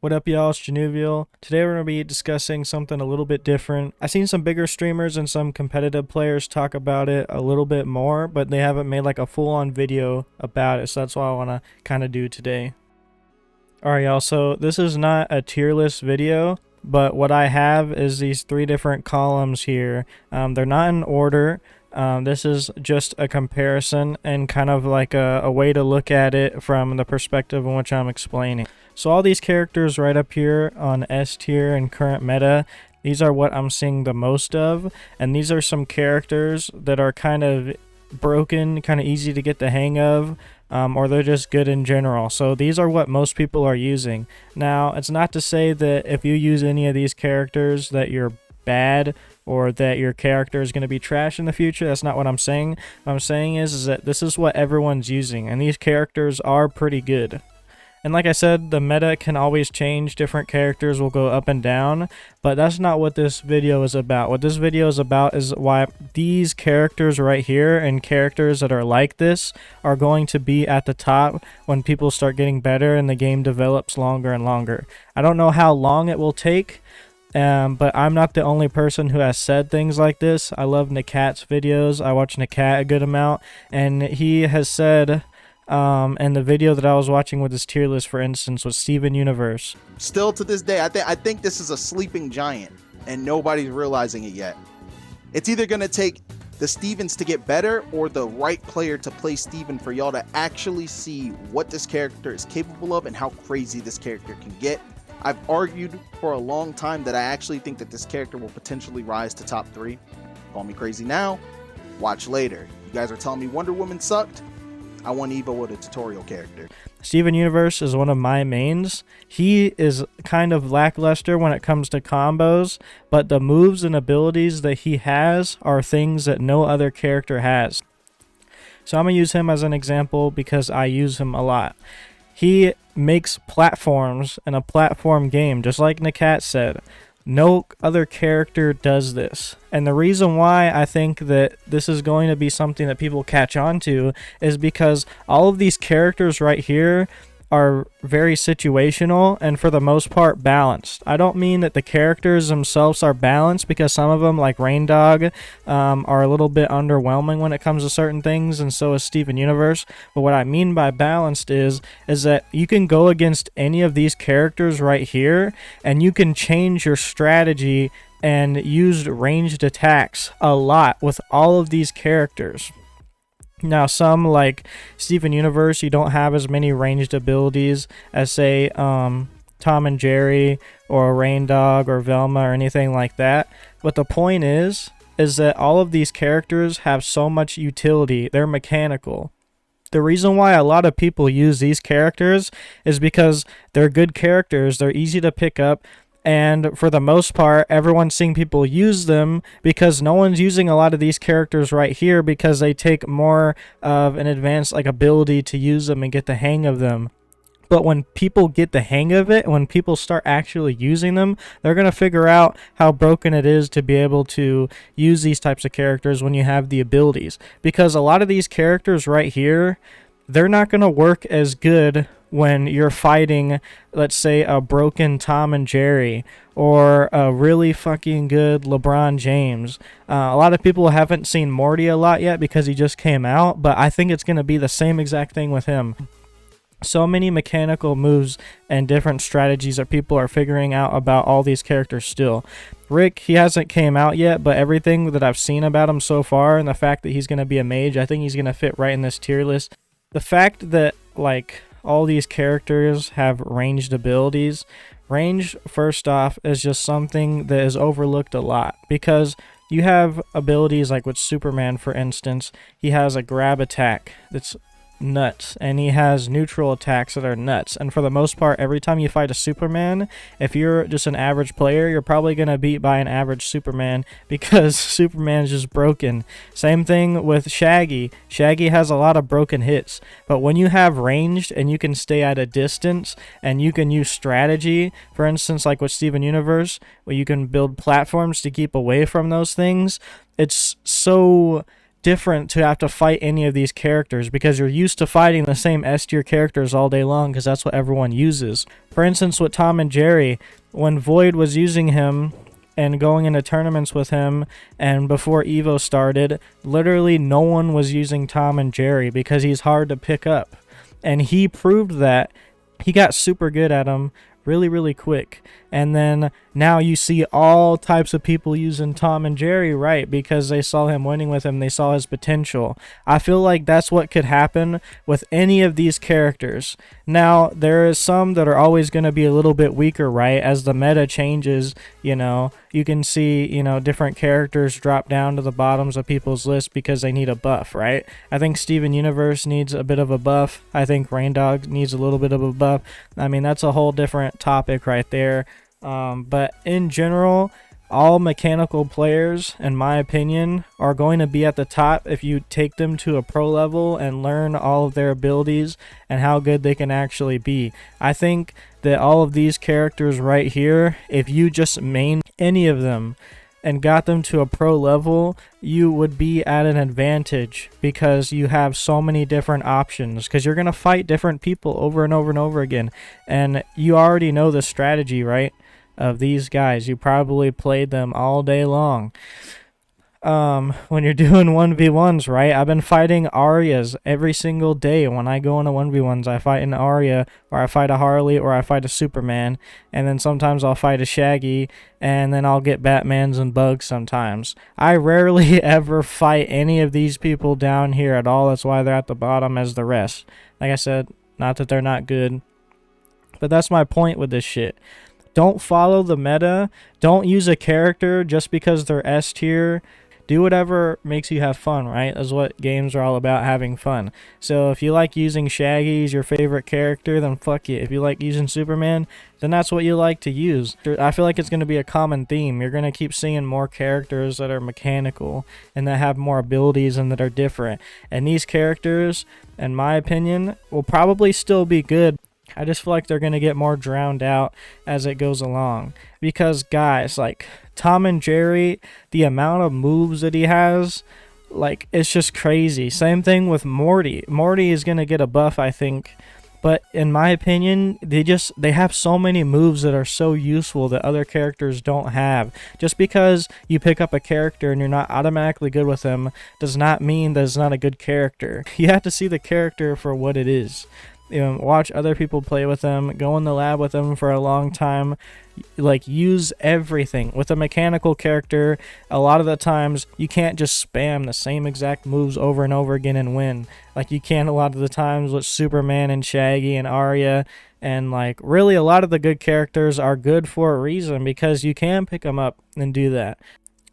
What up, y'all? It's Januvial. Today we're going to be discussing something a little bit different. I've seen some bigger streamers and some competitive players talk about it a little bit more, but they haven't made like a full-on video about it, so that's what I want to kind of do today. Alright, y'all, so this is not a tier list video, but what I have is these three different columns here. They're not in order. This is just a comparison and kind of like a way to look at it from the perspective in which I'm explaining. So all these characters right up here on S tier and current meta, these are what I'm seeing the most of, and these are some characters that are kind of broken, kind of easy to get the hang of, or they're just good in general. So these are what most people are using. Now, it's not to say that if you use any of these characters that you're bad or that your character is going to be trash in the future. That's not what I'm saying. What I'm saying is that this is what everyone's using, and these characters are pretty good. And like I said, the meta can always change. Different characters will go up and down, but that's not what this video is about. What this video is about is why these characters right here and characters that are like this are going to be at the top when people start getting better and the game develops longer and longer. I don't know how long it will take, but I'm not the only person who has said things like this. I love Nakat's videos. I watch Nakat a good amount, and he has said, and the video that I was watching with his tier list, for instance, was Steven Universe. Still to this day, I think this is a sleeping giant, and nobody's realizing it yet. It's either going to take the Stevens to get better or the right player to play Steven for y'all to actually see what this character is capable of and how crazy this character can get. I've argued for a long time that I actually think that this character will potentially rise to top 3. Call me crazy now, watch later. You guys are telling me Wonder Woman sucked? I want Evo with a tutorial character. Steven Universe is one of my mains. He is kind of lackluster when it comes to combos, but the moves and abilities that he has are things that no other character has. So I'm going to use him as an example because I use him a lot. He makes platforms in a platform game, just like Nakat said. No other character does this. And the reason why I think that this is going to be something that people catch on to is because all of these characters right here are very situational and for the most part balanced. I don't mean that the characters themselves are balanced, because some of them, like Rain Dog, are a little bit underwhelming when it comes to certain things, and so is Steven Universe. But what I mean by balanced is that you can go against any of these characters right here and you can change your strategy and use ranged attacks a lot with all of these characters. Now, some like Steven Universe, you don't have as many ranged abilities as, say, Tom and Jerry or Rain Dog or Velma or anything like that. But the point is that all of these characters have so much utility. They're mechanical. The reason why a lot of people use these characters is because they're good characters. They're easy to pick up. And for the most part, everyone's seeing people use them because no one's using a lot of these characters right here because they take more of an advanced ability to use them and get the hang of them. But when people get the hang of it, when people start actually using them, they're going to figure out how broken it is to be able to use these types of characters when you have the abilities. Because a lot of these characters right here, they're not going to work as good when you're fighting, let's say, a broken Tom and Jerry or a really fucking good LeBron James. A lot of people haven't seen Morty a lot yet because he just came out, but I think it's going to be the same exact thing with him. So many mechanical moves and different strategies that people are figuring out about all these characters still. Rick, he hasn't came out yet, but everything that I've seen about him so far and the fact that he's going to be a mage, I think he's going to fit right in this tier list. The fact that, like, all these characters have ranged abilities. Range, first off, is just something that is overlooked a lot because you have abilities like with Superman, for instance. He has a grab attack that's nuts, and he has neutral attacks that are nuts. And for the most part, every time you fight a Superman, if you're just an average player, you're probably going to beat by an average Superman because Superman's just broken. Same thing with Shaggy. Shaggy has a lot of broken hits, but when you have ranged and you can stay at a distance and you can use strategy, for instance, like with Steven Universe, where you can build platforms to keep away from those things, it's so different to have to fight any of these characters because you're used to fighting the same S tier characters all day long because that's what everyone uses. For instance, with Tom and Jerry, when Void was using him and going into tournaments with him, and before Evo started, literally no one was using Tom and Jerry because he's hard to pick up. And he proved that. He got super good at him really quick. And then now you see all types of people using Tom and Jerry, right? Because they saw him winning with him. They saw his potential. I feel like that's what could happen with any of these characters. Now, there is some that are always going to be a little bit weaker, right? As the meta changes, you know, you can see, you know, different characters drop down to the bottoms of people's lists because they need a buff, right? I think Steven Universe needs a bit of a buff. I think Raindog needs a little bit of a buff. I mean, that's a whole different topic right there. But in general, all mechanical players, in my opinion, are going to be at the top if you take them to a pro level and learn all of their abilities and how good they can actually be. I think that all of these characters right here, if you just main any of them and got them to a pro level, you would be at an advantage because you have so many different options, because you're going to fight different people over and over and over again, and you already know the strategy, right, of these guys. You probably played them all day long. When you're doing 1v1s, right? I've been fighting Aryas every single day. When I go into 1v1s, I fight an Arya, or I fight a Harley, or I fight a Superman, and then sometimes I'll fight a Shaggy, and then I'll get Batmans and Bugs sometimes. I rarely ever fight any of these people down here at all. That's why they're at the bottom as the rest. Like I said, not that they're not good, but that's my point with this shit. Don't follow the meta. Don't use a character just because they're S tier. Do whatever makes you have fun, right? That's what games are all about, having fun. So if you like using Shaggy as your favorite character, then fuck you. If you like using Superman, then that's what you like to use. I feel like it's going to be a common theme. You're going to keep seeing more characters that are mechanical and that have more abilities and that are different. And these characters, in my opinion, will probably still be good. I just feel like they're going to get more drowned out as it goes along. Because, guys, like, Tom and Jerry, the amount of moves that he has, like, it's just crazy. Same thing with Morty. Morty is going to get a buff, I think. But in my opinion, they have so many moves that are so useful that other characters don't have. Just because you pick up a character and you're not automatically good with them does not mean that it's not a good character. You have to see the character for what it is. You know, watch other people play with them, go in the lab with them for a long time, like, use everything. With a mechanical character, a lot of the times you can't just spam the same exact moves over and over again and win like you can a lot of the times with Superman and Shaggy and Arya. And like, really, a lot of the good characters are good for a reason, because you can pick them up and do that.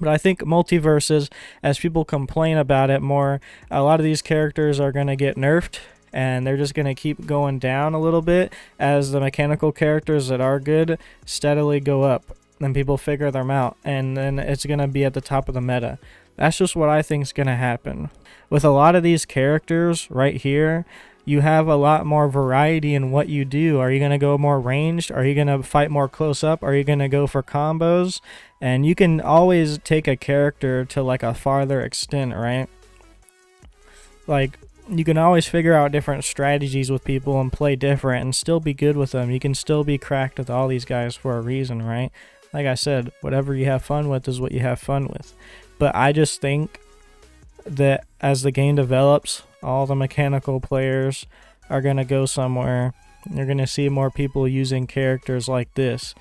But I think Multiversus, as people complain about it more, a lot of these characters are going to get nerfed, and they're just going to keep going down a little bit as the mechanical characters that are good steadily go up. Then people figure them out, and then it's going to be at the top of the meta. That's just what I think is going to happen. With a lot of these characters right here, you have a lot more variety in what you do. Are you going to go more ranged? Are you going to fight more close up? Are you going to go for combos? And you can always take a character to like a farther extent, right? Like, you can always figure out different strategies with people and play different and still be good with them. You can still be cracked with all these guys for a reason, right? Like I said, whatever you have fun with is what you have fun with. But I just think that as the game develops, all the mechanical players are going to go somewhere. You're going to see more people using characters like this.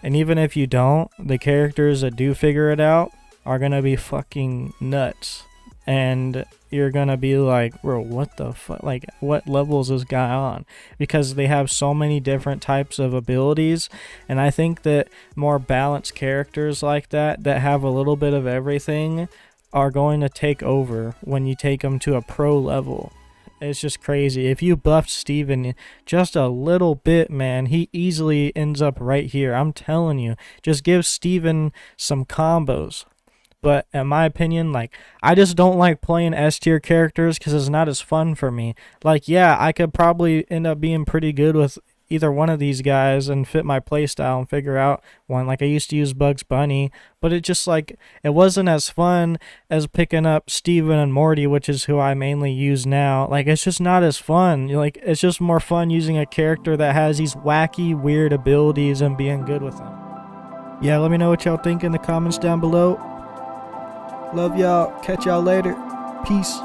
And even if you don't, the characters that do figure it out are going to be fucking nuts. And you're going to be like, bro, what the fuck? Like, what level is this guy on? Because they have so many different types of abilities. And I think that more balanced characters like that have a little bit of everything, are going to take over when you take them to a pro level. It's just crazy. If you buffed Steven just a little bit, man, he easily ends up right here. I'm telling you, just give Steven some combos. But in my opinion, like, I just don't like playing S tier characters because it's not as fun for me. Like, yeah, I could probably end up being pretty good with either one of these guys and fit my playstyle and figure out one. Like I used to use Bugs Bunny, but it just like it wasn't as fun as picking up Steven and Morty, which is who I mainly use now. Like it's just not as fun. Like it's just more fun using a character that has these wacky, weird abilities and being good with them. Yeah, let me know what y'all think in the comments down below. Love y'all. Catch y'all later. Peace.